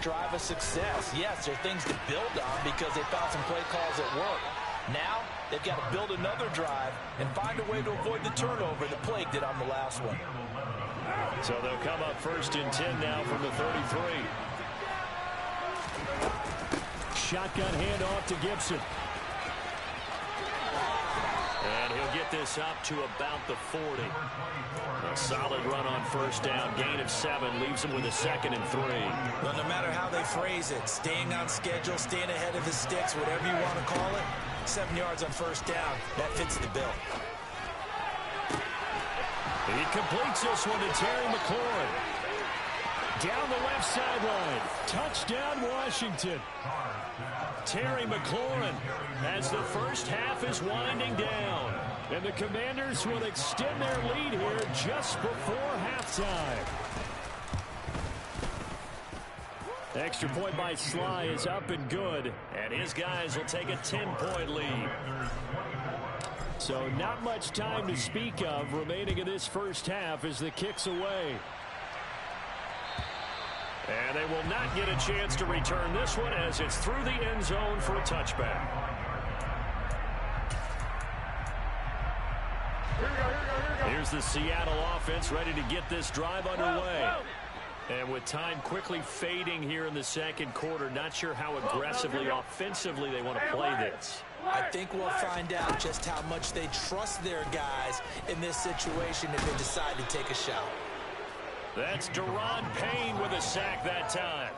first drive a success. Yes, there are things to build on because they found some play calls that work. Now, they've got to build another drive and find a way to avoid the turnover that plagued it on the last one. So they'll come up 1st and 10 now from the 33. Shotgun handoff to Gibson. And he'll get this up to about the 40. A solid run on 1st down. Gain of 7 leaves him with a 2nd and 3. Well, no matter how they phrase it, staying on schedule, staying ahead of his sticks, whatever you want to call it, 7 yards on 1st down, that fits the bill. He completes this one to Terry McLaurin. Down the left sideline. Touchdown, Washington. Terry McLaurin as the first half is winding down. And the Commanders will extend their lead here just before halftime. Extra point by Sly is up and good. And his guys will take a 10-point lead. So not much time to speak of remaining in this first half as the kick's away. And they will not get a chance to return this one as it's through the end zone for a touchback. Here's the Seattle offense ready to get this drive underway. And with time quickly fading here in the 2nd quarter, not sure how aggressively, offensively they want to play this. I think we'll find out just how much they trust their guys in this situation if they decide to take a shot. That's Daron Payne with a sack that time.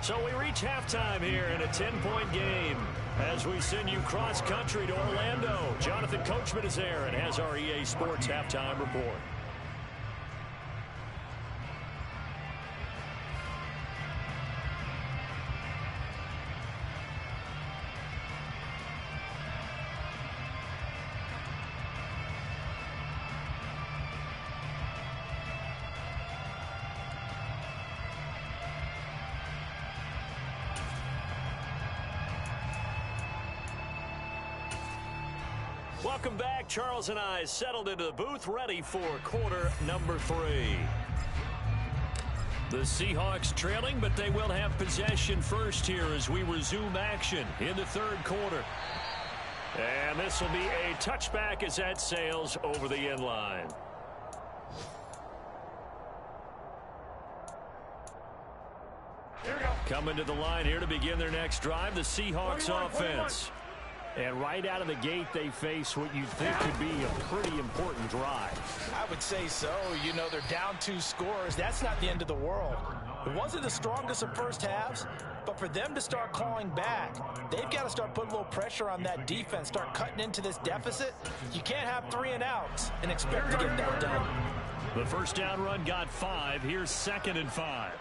So we reach halftime here in a 10-point game as we send you cross-country to Orlando. Jonathan Coachman is there and has our EA Sports halftime report. Welcome back. Charles and I settled into the booth, ready for quarter number 3. The Seahawks trailing, but they will have possession first here as we resume action in the 3rd quarter. And this will be a touchback as that sails over the end line. Coming to the line here to begin their next drive, the Seahawks offense. And right out of the gate, they face what you'd think could be a pretty important drive. I would say so. You know, they're down 2 scores. That's not the end of the world. It wasn't the strongest of first halves, but for them to start clawing back, they've got to start putting a little pressure on that defense, start cutting into this deficit. You can't have 3 and outs and expect to get that done. The first down run got 5. Here's 2nd and 5.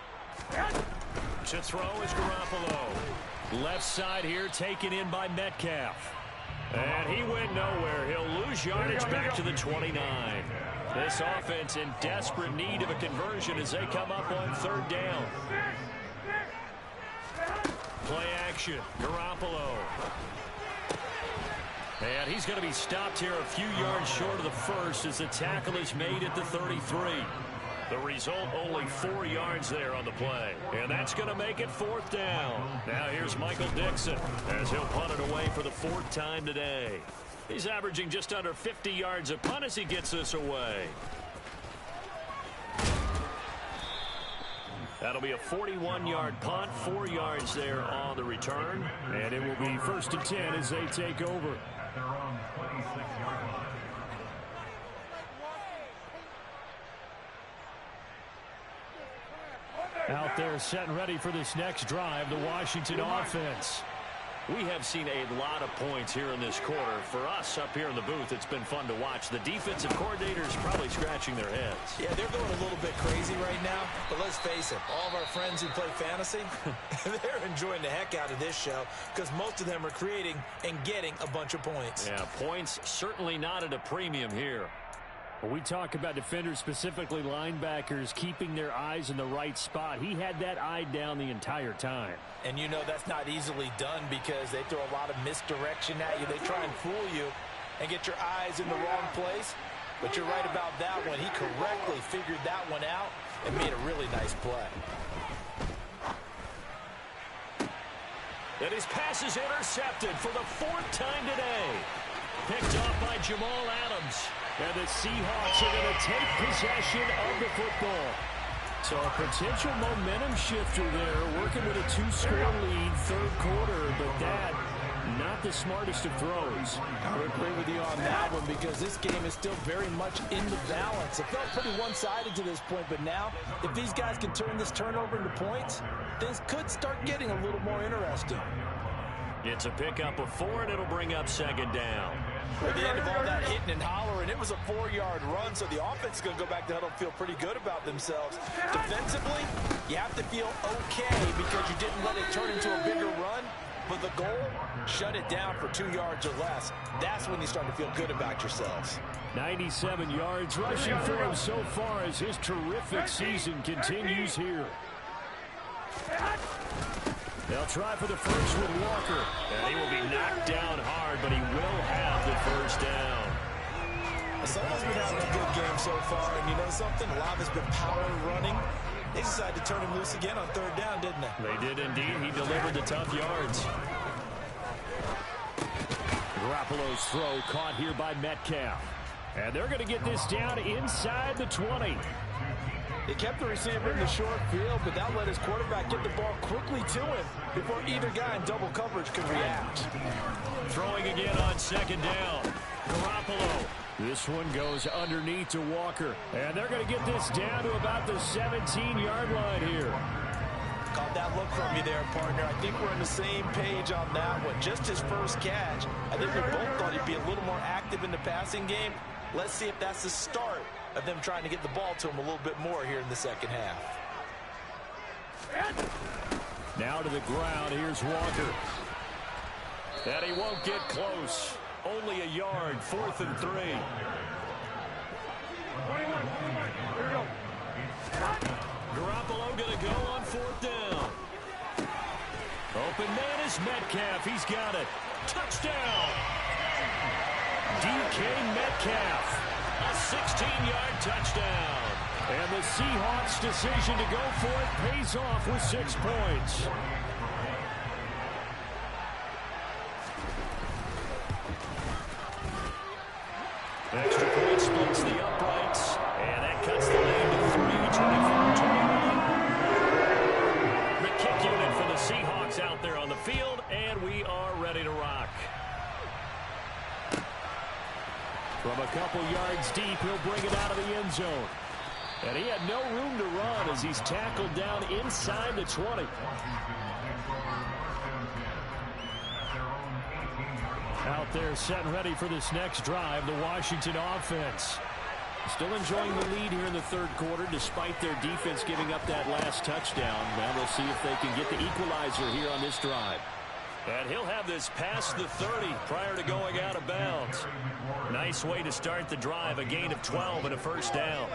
To throw is Garoppolo. Left side here taken in by Metcalf. And he went nowhere. He'll lose yardage back to the 29. This offense in desperate need of a conversion as they come up on 3rd down. Play action. Garoppolo. And he's going to be stopped here a few yards short of the first as the tackle is made at the 33. The result, only 4 yards there on the play. And that's going to make it 4th down. Now here's Michael Dixon as he'll punt it away for the 4th time today. He's averaging just under 50 yards a punt as he gets this away. That'll be a 41-yard punt, 4 yards there on the return. And it will be 1st and 10 as they take over. Out there set and ready for this next drive, the Washington offense. We have seen a lot of points here in this quarter. For us up here in the booth, it's been fun to watch. The defensive coordinators probably scratching their heads. Yeah, they're going a little bit crazy right now. But let's face it, all of our friends who play fantasy, they're enjoying the heck out of this show because most of them are creating and getting a bunch of points. Yeah, points certainly not at a premium here. When we talk about defenders, specifically linebackers, keeping their eyes in the right spot, he had that eye down the entire time. And you know that's not easily done because they throw a lot of misdirection at you. They try and fool you and get your eyes in the wrong place. But you're right about that one. He correctly figured that one out and made a really nice play. And his pass is intercepted for the 4th time today. Picked off by Jamal Adams. And the Seahawks are going to take possession of the football. So a potential momentum shifter there, working with a 2-score lead, 3rd quarter, but that, not the smartest of throws. I would agree with you on that one because this game is still very much in the balance. It felt pretty one-sided to this point, but now, if these guys can turn this turnover into points, things could start getting a little more interesting. It's a pickup of 4, and it'll bring up 2nd down. At the end of all that hitting and hollering, it was a 4-yard run, so the offense is going to go back to huddle and feel pretty good about themselves. Defensively, you have to feel okay because you didn't let it turn into a bigger run, but the goal, shut it down for 2 yards or less. That's when you start to feel good about yourselves. 97 yards rushing for him so far as his terrific season continues here. They'll try for the first with Walker. And he will be knocked down hard, but he will have the 1st down. Someone's been having a good game so far, and you know something? A lot has been power running. They decided to turn him loose again on 3rd down, didn't they? They did indeed. He delivered the tough yards. Garoppolo's throw caught here by Metcalf. And they're going to get this down inside the 20. They kept the receiver in the short field, but that let his quarterback get the ball quickly to him before either guy in double coverage could react. Throwing again on 2nd down. Garoppolo. This one goes underneath to Walker. And they're going to get this down to about the 17-yard line here. Caught that look from you there, partner. I think we're on the same page on that one. Just his first catch. I think we both thought he'd be a little more active in the passing game. Let's see if that's the start of them trying to get the ball to him a little bit more here in the 2nd half. Now to the ground. Here's Walker. And he won't get close. Only a yard. 4th and 3. Garoppolo going to go on 4th down. Open man is Metcalf. He's got it. Touchdown. DK Metcalf. A 16-yard touchdown. And the Seahawks' decision to go for it pays off with 6 points. Extra point splits the uprights. And that cuts the lead to 3, 24-21. The kick unit for the Seahawks out there on the field, and we are ready to rock. From a couple yards deep, he'll bring it out of the end zone. And he had no room to run as he's tackled down inside the 20. Out there set and ready for this next drive, the Washington offense. Still enjoying the lead here in the 3rd quarter despite their defense giving up that last touchdown. Now we'll see if they can get the equalizer here on this drive. And he'll have this past the 30 prior to going out of bounds. Nice way to start the drive, a gain of 12 and a 1st down.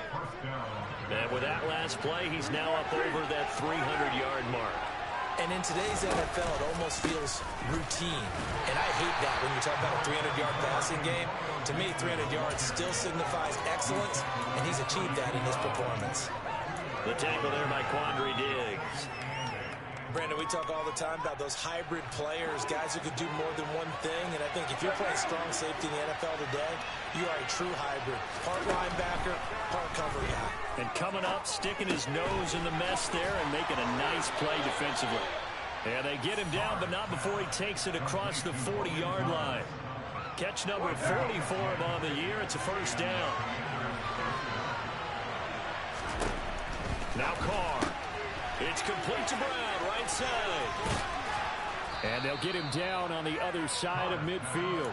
And with that last play, he's now up over that 300-yard mark. And in today's NFL, it almost feels routine. And I hate that when you talk about a 300-yard passing game. To me, 300 yards still signifies excellence, and he's achieved that in his performance. The tackle there by Quandre Diggs. Brandon, we talk all the time about those hybrid players, guys who could do more than one thing. And I think if you're playing strong safety in the NFL today, you are a true hybrid. Part linebacker, part cover guy. And coming up, sticking his nose in the mess there and making a nice play defensively. And they get him down, but not before he takes it across the 40-yard line. Catch number 40 for him on the year. It's a 1st down. Now Carr. It's complete to Brown, right side. And they'll get him down on the other side of midfield.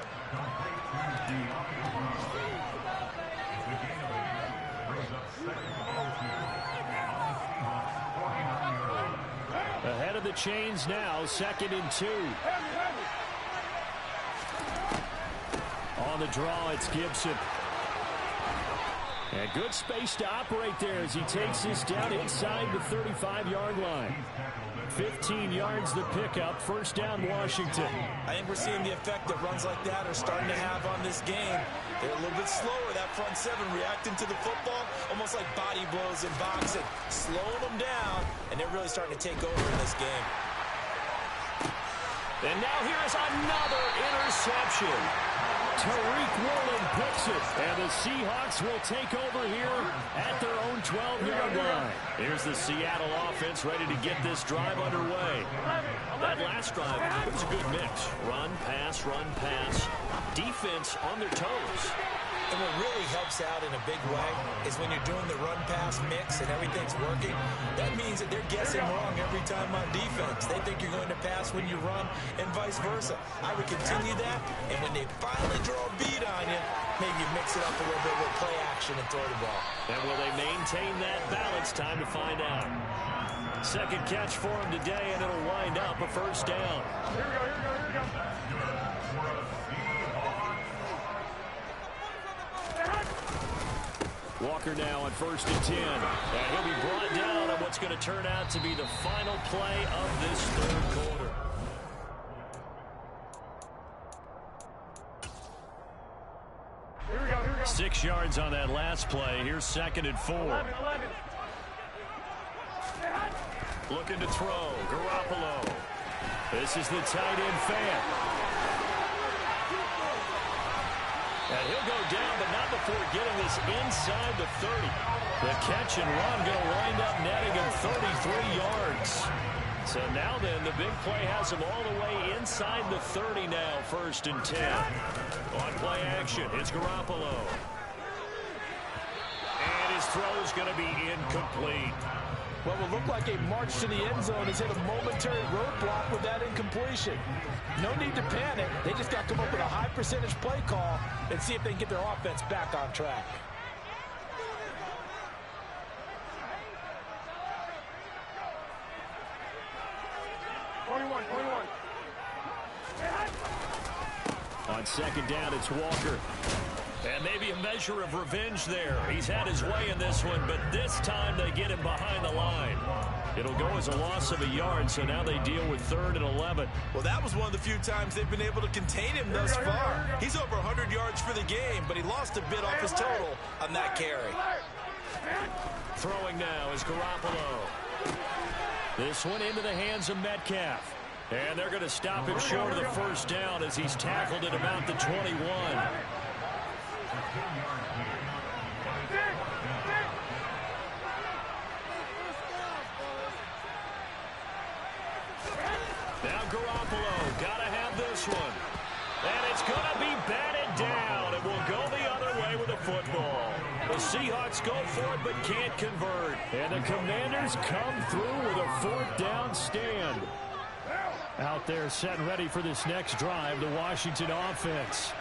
Ahead of the chains now, 2nd and 2. On the draw, it's Gibson. And good space to operate there as he takes this down inside the 35-yard line. 15 yards the pickup. First down, Washington. I think we're seeing the effect that runs like that are starting to have on this game. They're a little bit slower, that front seven, reacting to the football, almost like body blows in boxing, slowing them down, and they're really starting to take over in this game. And now here is another interception. Tariq Woolen picks it, and the Seahawks will take over here at their own 12-yard line. Here's the Seattle offense ready to get this drive underway. That last drive, it was a good mix. Run, pass, defense on their toes. And what really helps out in a big way is when you're doing the run-pass mix and everything's working, that means that they're guessing wrong every time on defense. They think you're going to pass when you run and vice versa. I would continue that, and when they finally draw a beat on you, maybe you mix it up a little bit with play action and throw the ball. And will they maintain that balance? Time to find out. Second catch for him today, and it'll wind up a first down. Here we go. Walker now on 1st and 10. And he'll be brought down on what's going to turn out to be the final play of this third quarter. Here we go. 6 yards on that last play. Here's 2nd and 4. 11. Looking to throw. Garoppolo. This is the tight end fan. And he'll go down, but not before getting this inside the 30. The catch and run going to wind up netting him 33 yards. So now then, the big play has him all the way inside the 30 now, 1st and 10. On play action, it's Garoppolo. And his throw's going to be incomplete. What will look like a march to the end zone has hit a momentary roadblock with that incompletion. No need to panic. They just got to come up with a high percentage play call and see if they can get their offense back on track. On 2nd down, it's Walker. And maybe a measure of revenge there. He's had his way in this one, but this time they get him behind the line. It'll go as a loss of a yard, so now they deal with 3rd and 11. Well, that was one of the few times they've been able to contain him thus far. He's over 100 yards for the game, but he lost a bit off his total on that carry. Throwing now is Garoppolo. This one into the hands of Metcalf. And they're going to stop him short of the first down as he's tackled at about the 21. Now Garoppolo, gotta have this one. And it's gonna be batted down. It will go the other way with the football. The Seahawks go for it but can't convert. And the Commanders come through with a 4th down stand. Out there set and ready for this next drive, the Washington offense.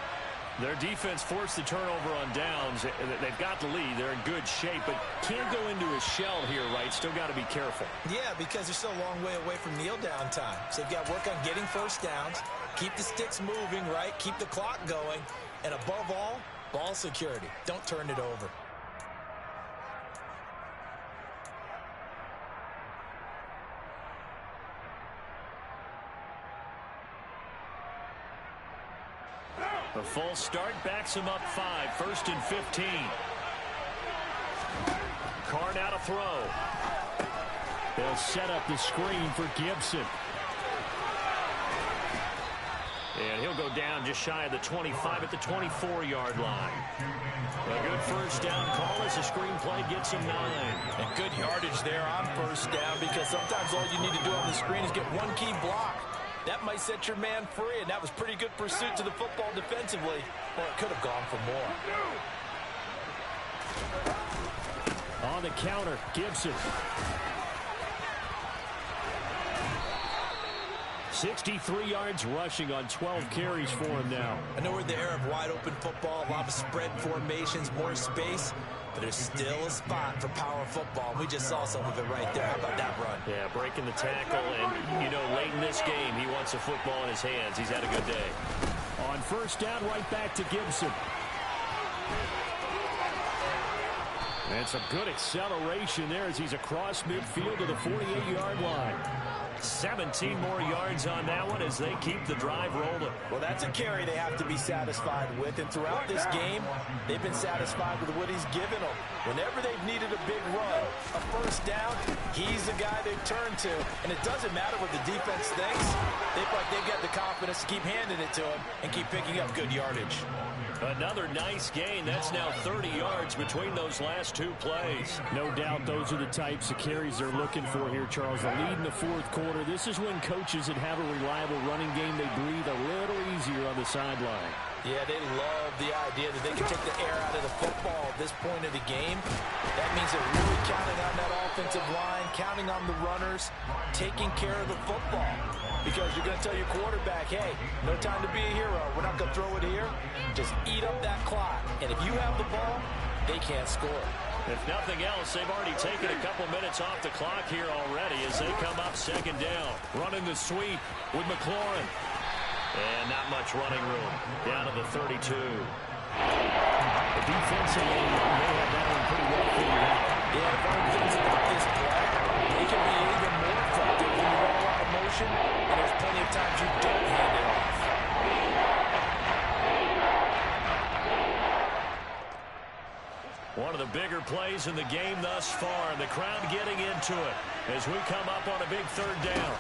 Their defense forced the turnover on downs. They've got the lead. They're in good shape, but can't go into a shell here, right? Still got to be careful. Yeah, because they're still a long way away from kneel down time. So they've got to work on getting first downs, keep the sticks moving, right? Keep the clock going. And above all, ball security. Don't turn it over. A full start backs him up 5, 1st and 15. Carr now to throw. They'll set up the screen for Gibson. And he'll go down just shy of the 25 at the 24-yard line. A good first down call as the screen play gets him 9. And good yardage there on first down, because sometimes all you need to do on the screen is get one key block. That might set your man free, and that was pretty good pursuit to the football defensively. Well, it could have gone for more. On the counter, Gibson. 63 yards rushing on 12 carries for him now. I know we're in the era of wide-open football, a lot of spread formations, more space, but there's still a spot for power football. We just saw some of it right there. How about that run? Yeah, breaking the tackle, and, you know, late in this game, he wants a football in his hands. He's had a good day. On first down, right back to Gibson. And some good acceleration there as he's across midfield to the 48-yard line. 17 more yards on that one as they keep the drive rolling. Well, that's a carry they have to be satisfied with. And throughout this game, they've been satisfied with what he's given them. Whenever they've needed a big run, a first down, he's the guy they've turned to. And it doesn't matter what the defense thinks. They feel like they've got the confidence to keep handing it to him and keep picking up good yardage. Another nice gain. That's now 30 yards between those last two plays. No doubt those are the types of carries they're looking for here, Charles. The lead in the fourth quarter. This is when coaches that have a reliable running game, they breathe a little easier on the sideline. Yeah, they love the idea that they can take the air out of the football at this point of the game. That means they're really counting on that offensive line, counting on the runners, taking care of the football. Because you're going to tell your quarterback, hey, no time to be a hero. We're not going to throw it here. Just eat up that clock. And if you have the ball, they can't score. If nothing else, they've already taken a couple minutes off the clock here already as they come up second down. Running the sweep with McLaurin. And not much running room. Down to the 32. The defensive line may have that one pretty well figured out. Yeah, if one things about this play, it can be even more effective when you run a lot of motion, and there's plenty of times you don't hand it off. One of the bigger plays in the game thus far, and the crowd getting into it as we come up on a big third down.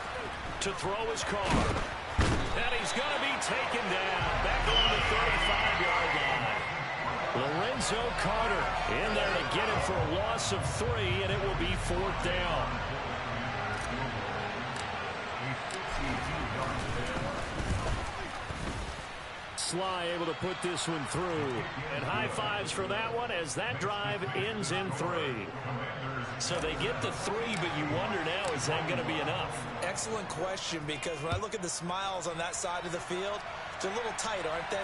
To throw his car. And he's going to be taken down back on the 35-yard line. Lorenzo Carter in there to get him for a loss of 3, and it will be fourth down. Sly able to put this one through. And high fives for that one as that drive ends in 3. So they get the 3, but you wonder now, is that going to be enough? Excellent question, because when I look at the smiles on that side of the field, they're a little tight, aren't they?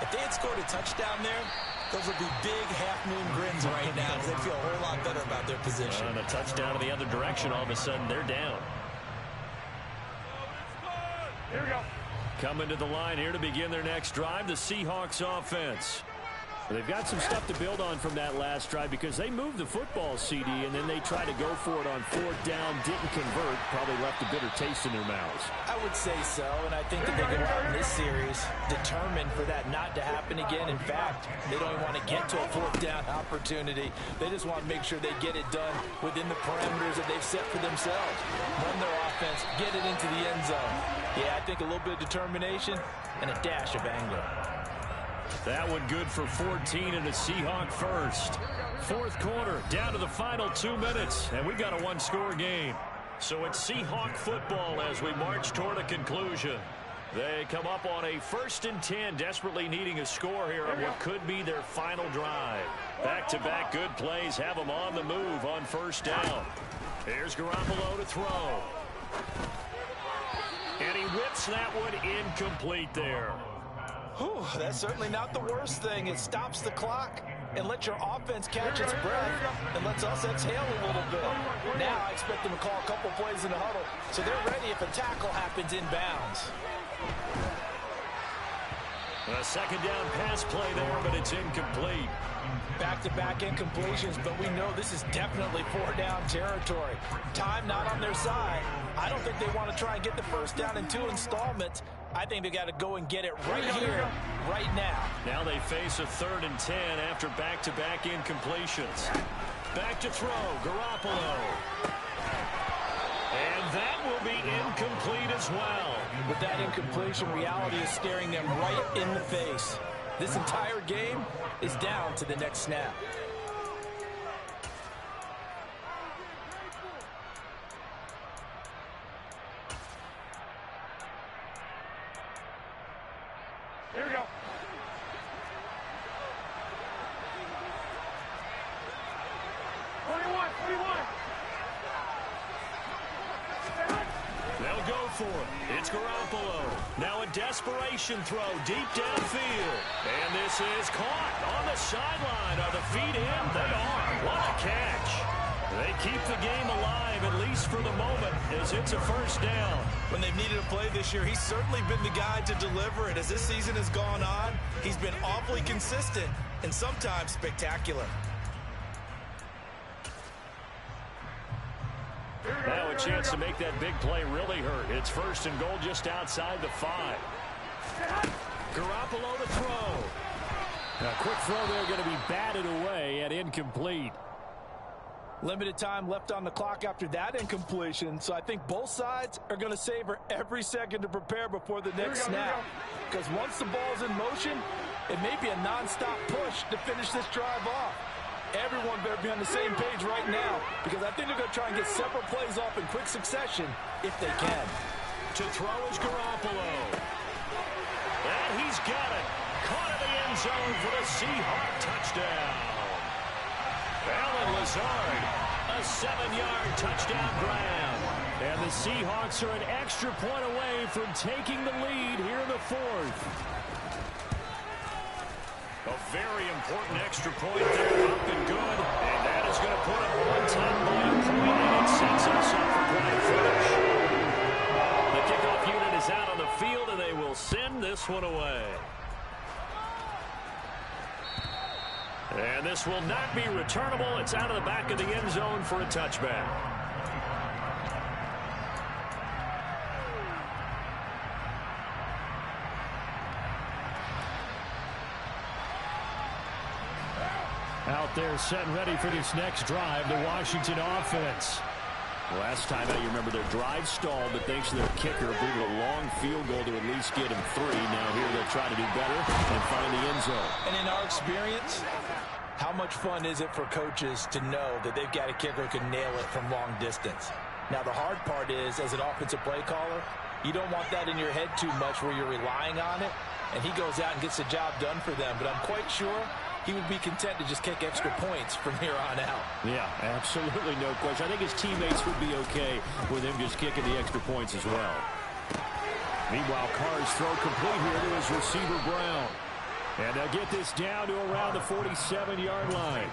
If they had scored a touchdown there, those would be big half-moon grins right now because they feel a whole lot better about their position. And a touchdown in the other direction, all of a sudden they're down. Here we go. Coming to the line here to begin their next drive, the Seahawks offense. They've got some stuff to build on from that last drive because they moved the football, CD, and then they tried to go for it on fourth down, didn't convert, probably left a bitter taste in their mouths. I would say so, and I think that they go out in this series determined for that not to happen again. In fact, they don't even want to get to a fourth down opportunity. They just want to make sure they get it done within the parameters that they've set for themselves. Run their offense, get it into the end zone. Yeah, I think a little bit of determination and a dash of anger. That one good for 14 and a Seahawk first. Fourth quarter, down to the final 2 minutes, and we've got a one-score game. So it's Seahawk football as we march toward a conclusion. They come up on a 1st and 10, desperately needing a score here on what could be their final drive. Back-to-back good plays have them on the move on first down. Here's Garoppolo to throw. And he whips that one incomplete there. Whew, that's certainly not the worst thing. It stops the clock and lets your offense catch its breath and lets us exhale a little bit. Now I expect them to call a couple plays in the huddle so they're ready if a tackle happens inbounds. A second down pass play there, but it's incomplete. Back-to-back incompletions, but we know this is definitely 4-down territory. Time not on their side. I don't think they want to try and get the first down in 2 installments. I think they got to go and get it right here, right now. Now they face a 3rd and 10 after back-to-back incompletions. Back to throw, Garoppolo. And that will be incomplete as well. With that incompletion, reality is staring them right in the face. This entire game is down to the next snap. Here we go. They'll go for it. It's Garoppolo. Now a desperation throw deep downfield. And this is caught on the sideline. Are the feet in? They are. What a catch. They keep the game alive, at least for the moment, as it's a first down. When they've needed a play this year, he's certainly been the guy to deliver it. As this season has gone on, he's been awfully consistent and sometimes spectacular. Now a chance to make that big play really hurt. It's 1st and goal just outside the 5. Garoppolo to throw. A quick throw there going to be batted away and incomplete. Limited time left on the clock after that incompletion, so I think both sides are going to savor every second to prepare before the next snap. Because once the ball's in motion, it may be a non-stop push to finish this drive off. Everyone better be on the same page right now, because I think they're going to try and get several plays off in quick succession if they can. To throw is Garoppolo. And he's got it. Caught in the end zone for the Seahawk touchdown. Allen Lazard, a 7-yard touchdown grab. And the Seahawks are an extra point away from taking the lead here in the 4th. A very important extra point there, up and good. And that is going to put them on top by a point, and it sets us up for quite a finish. The kickoff unit is out on the field, and they will send this one away. And this will not be returnable. It's out of the back of the end zone for a touchback. Out there set and ready for this next drive, the Washington offense. Last time out, you remember their drive stalled, but thanks to their kicker, blew a long field goal to at least get him 3. Now here they'll try to do better and find the end zone. And in our experience, how much fun is it for coaches to know that they've got a kicker who can nail it from long distance? Now, the hard part is, as an offensive play caller, you don't want that in your head too much where you're relying on it, and he goes out and gets the job done for them. But I'm quite sure he would be content to just kick extra points from here on out. Yeah, absolutely no question. I think his teammates would be okay with him just kicking the extra points as well. Meanwhile, Carr's throw complete here to his receiver, Brown. And they'll get this down to around the 47-yard line.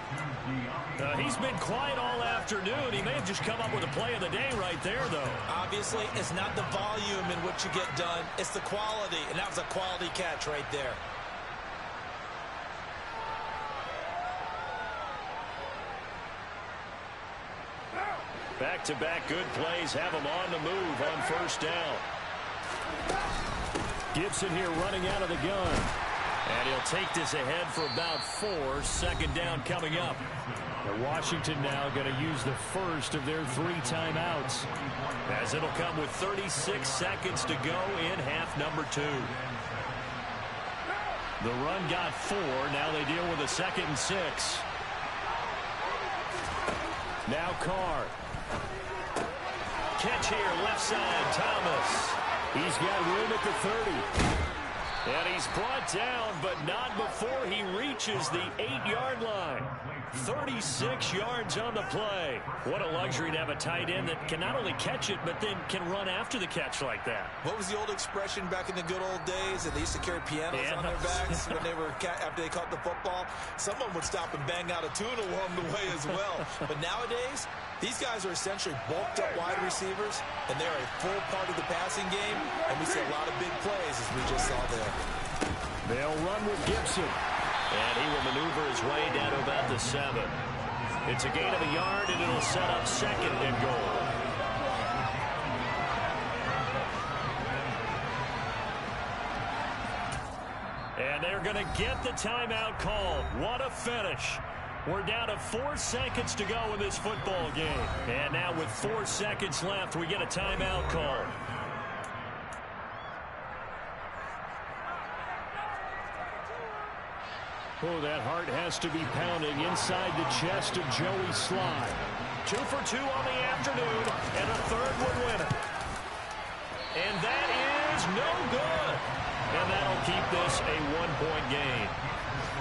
He's been quiet all afternoon. He may have just come up with a play of the day right there, though. Obviously, it's not the volume in which you get done. It's the quality, and that was a quality catch right there. Back-to-back good plays have him on the move on 1st down. Gibson here running out of the gun. And he'll take this ahead for about 4. 2nd down coming up. And Washington now going to use the first of their 3 timeouts. As it'll come with 36 seconds to go in half number 2. The run got 4. Now they deal with a 2nd and 6. Now Carr. Catch here, left side, Thomas. He's got room at the 30. And he's brought down, but not before he reaches the 8-yard line. 36 yards on the play. What a luxury to have a tight end that can not only catch it, but then can run after the catch like that. What was the old expression back in the good old days that they used to carry pianos on their backs when they were after they caught the football? Someone would stop and bang out a tune along the way as well. But nowadays, these guys are essentially bulked up wide receivers, and they're a full part of the passing game, and we see a lot of big plays as we just saw there. They'll run with Gibson. And he will maneuver his way down to about the 7. It's a gain of a yard, and it'll set up 2nd and goal. And they're going to get the timeout called. What a finish. We're down to 4 seconds to go in this football game. And now with 4 seconds left, we get a timeout call. Oh, that heart has to be pounding inside the chest of Joey Slye. 2 for 2 on the afternoon, and a 3rd would win it. And that is no good. And that'll keep this a 1-point game.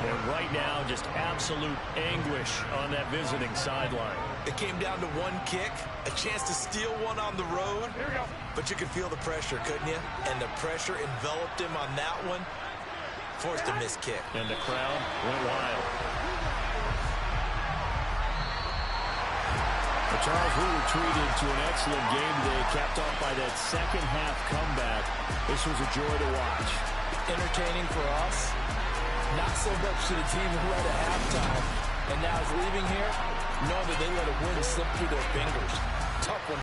And right now, just absolute anguish on that visiting sideline. It came down to one kick, a chance to steal one on the road. Here we go. But you could feel the pressure, couldn't you? And the pressure enveloped him on that one. Forced a missed kick. And the crowd went wild. Charles, we were treated to an excellent game today, capped off by that second-half comeback. This was a joy to watch. Entertaining for us, not so much to the team who led at halftime. And now is leaving here, knowing that they let a win slip through their fingers. Tough one.